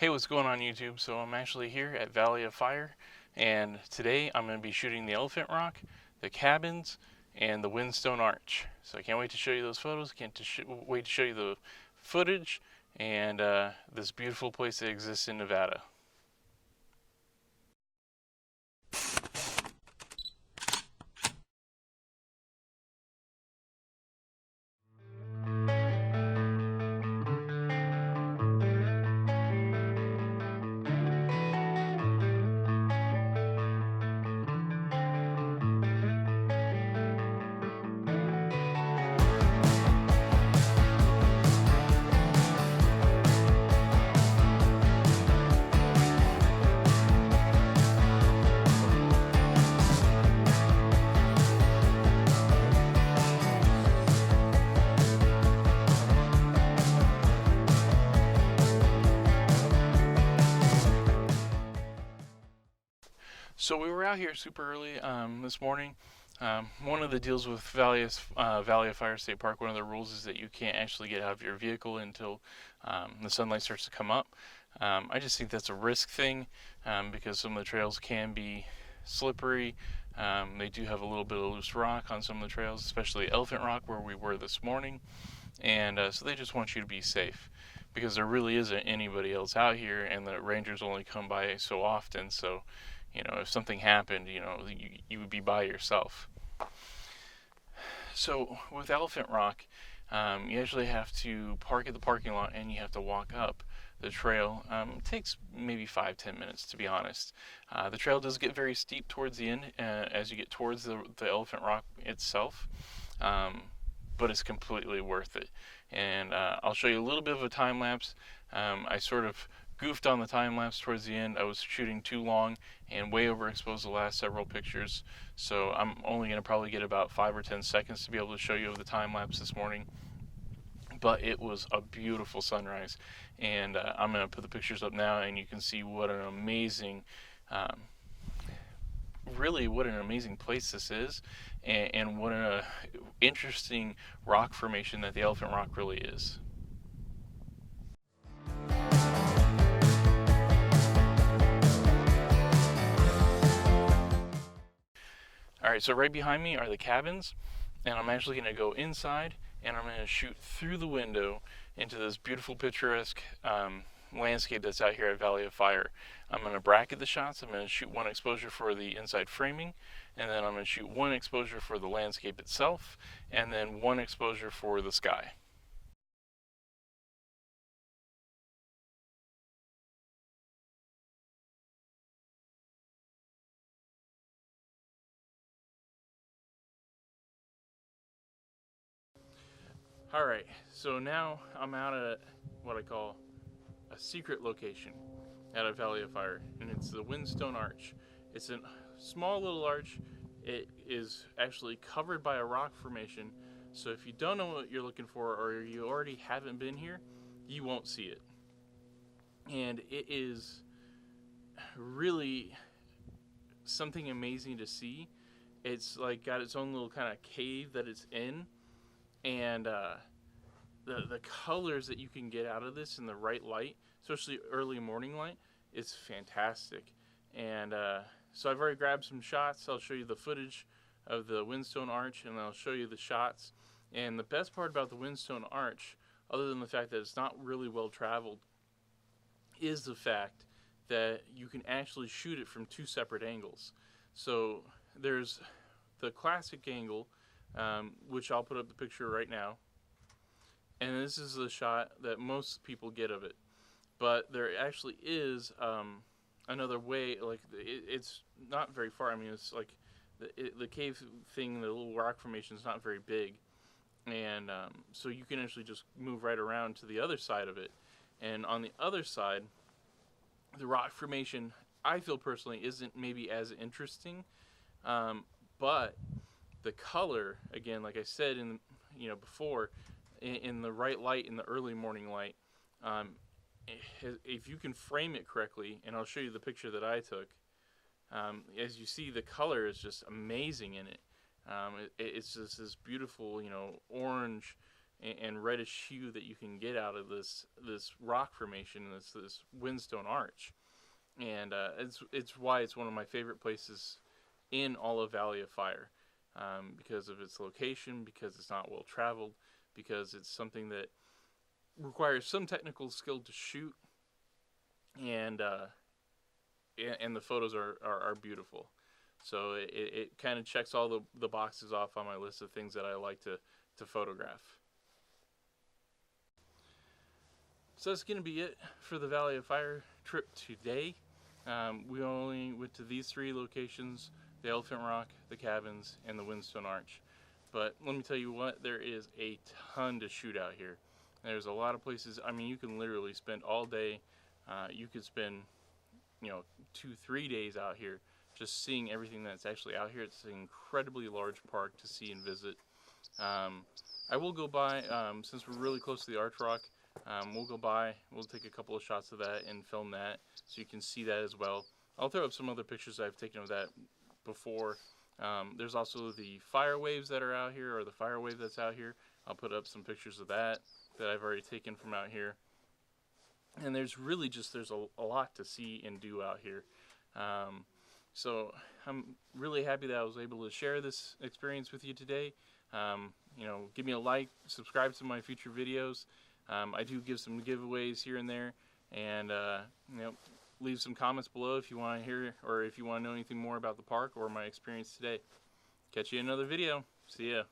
Hey, what's going on YouTube? So I'm actually here at Valley of Fire, and today I'm going to be shooting the Elephant Rock, the cabins, and the Windstone Arch. So I can't wait to show you those photos, wait to show you the footage, and this beautiful place that exists in Nevada. So we were out here super early this morning. One of the deals with Valley of Fire State Park, one of the rules is that you can't actually get out of your vehicle until the sunlight starts to come up. I just think that's a risk thing because some of the trails can be slippery. They do have a little bit of loose rock on some of the trails, especially Elephant Rock where we were this morning. And so they just want you to be safe because there really isn't anybody else out here, and the rangers only come by so often. So if something happened, you would be by yourself. So with Elephant Rock, you actually have to park at the parking lot and you have to walk up the trail. It takes maybe 5-10 minutes, to be honest. The trail does get very steep towards the end as you get towards the Elephant Rock itself, but it's completely worth it. And I'll show you a little bit of a time lapse. I sort of goofed on the time lapse towards the end. I was shooting too long and way overexposed the last several pictures, so I'm only going to probably get about 5 or 10 seconds to be able to show you of the time lapse this morning. But it was a beautiful sunrise, and I'm going to put the pictures up now, and you can see what an amazing really what an amazing place this is, and what an interesting rock formation that the Elephant Rock really is. Alright, so right behind me are the cabins, and I'm actually going to go inside and I'm going to shoot through the window into this beautiful picturesque landscape that's out here at Valley of Fire. I'm going to bracket the shots. I'm going to shoot one exposure for the inside framing, and then I'm going to shoot one exposure for the landscape itself, and then one exposure for the sky. Alright, so now I'm out at what I call a secret location out of Valley of Fire, and it's the Windstone Arch. It's a small little arch. It is actually covered by a rock formation, so if you don't know what you're looking for or you already haven't been here, you won't see it. And it is really something amazing to see. It's like got its own little kind of cave that it's in, and the colors that you can get out of this in the right light, especially early morning light, is fantastic. And so I've already grabbed some shots. I'll show you the footage of the Windstone Arch, and I'll show you the shots. And the best part about the Windstone Arch, other than the fact that it's not really well traveled, is the fact that you can actually shoot it from two separate angles. So there's the classic angle, which I'll put up the picture right now, and this is the shot that most people get of it. But there actually is another way. Like it's not very far. I mean, it's like the cave thing, the little rock formation is not very big, and so you can actually just move right around to the other side of it. And on the other side, the rock formation, I feel personally, isn't maybe as interesting, but the color, again, like I said before, in the right light, in the early morning light, if you can frame it correctly, and I'll show you the picture that I took, as you see, the color is just amazing in it. It's just this beautiful, orange and reddish hue that you can get out of this rock formation, this Windstone Arch. And it's why it's one of my favorite places in all of Valley of Fire, because of its location, because it's not well traveled, because it's something that requires some technical skill to shoot, and the photos are beautiful. So it kind of checks all the boxes off on my list of things that I like to photograph. So that's going to be it for the Valley of Fire trip today. We only went to these 3 locations: the Elephant Rock, the cabins, and the Windstone Arch. But let me tell you what, there is a ton to shoot out here. There's a lot of places. I mean, you can literally spend all day. You could spend, 2-3 days out here just seeing everything that's actually out here. It's an incredibly large park to see and visit. I will go by, since we're really close to the Arch Rock, we'll go by, we'll take a couple of shots of that and film that so you can see that as well. I'll throw up some other pictures I've taken of that before. There's also the fire waves that are out here, or the fire wave that's out here. I'll put up some pictures of that I've already taken from out here. And there's really just, there's a lot to see and do out here. So I'm really happy that I was able to share this experience with you today. Give me a like, subscribe to my future videos. I do give some giveaways here and there, and leave some comments below if you want to hear, or if you want to know anything more about the park or my experience today. Catch you in another video. See ya.